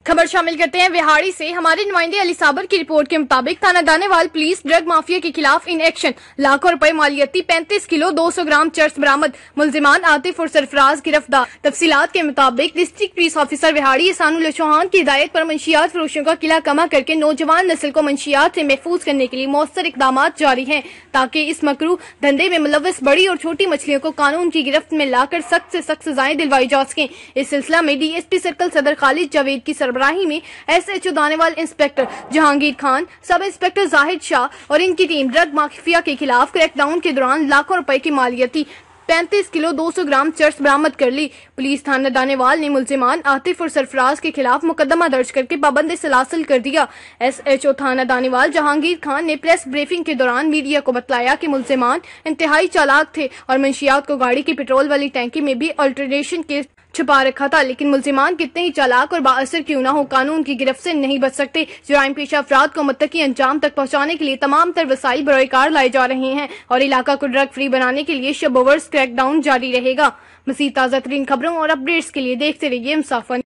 खबर शामिल करते हैं विहाड़ी से। हमारे नुमाइंदे अली साबर की रिपोर्ट के मुताबिक थाना दानेवाल पुलिस ड्रग माफिया के खिलाफ इन एक्शन। लाखों रुपए मालियती 35 किलो 200 ग्राम चर्स बरामद। मुलजिमान आतिफ और सरफराज गिरफ्तार। तफसीलात के मुताबिक district police officer Vehari Ehsanul Chauhan की हिदायत पर मंशियात फरोशों का किला कमा करके नौजवान नस्ल को मंशियात से महफूज करने के लिए मौसर इकदाम जारी हैं, ताकि इस मकरू धंधे में मुलव्वस बड़ी और छोटी मछलियों को कानून की गिरफ्त में लाकर सख्त से सख्त सजाएं दिलवाई जा सकें। इस सिलसिला में DSP सर्कल सदर खालिद जावेद की सरबराही में SHO Danewal inspector Jahangir Khan, sub inspector Zahid Shah और इनकी टीम ड्रग माफिया के खिलाफ क्रैकडाउन के दौरान लाखों रुपए की मालियती 35 किलो 200 ग्राम चर्स बरामद कर ली। पुलिस थाना दानेवाल ने मुलजिमान आतिफ और सरफराज के खिलाफ मुकदमा दर्ज करके पाबंद सलासल कर दिया। SHO थाना दानेवाल जहांगीर खान ने प्रेस ब्रीफिंग के दौरान मीडिया को बतलाया कि मुलजिमान इंतहाई चालाक थे और मंशियात को गाड़ी की पेट्रोल वाली टैंकी में भी अल्टरेशन के छुपा रखा था, लेकिन मुलजिमान कितने ही चालाक और बाअसर क्यों न हो, कानून की गिरफ्त से नहीं बच सकते। जराइम पेशा अफराद को मुत्तकी अंजाम तक पहुंचाने के लिए तमाम तर वसाइल बरोकार लाए जा रहे हैं और इलाका को ड्रग फ्री बनाने के लिए शब ओवर्स क्रैकडाउन जारी रहेगा। मज़ीद ताज़ा तरीन खबरों और अपडेट्स के लिए देखते रहिए इंसाफ।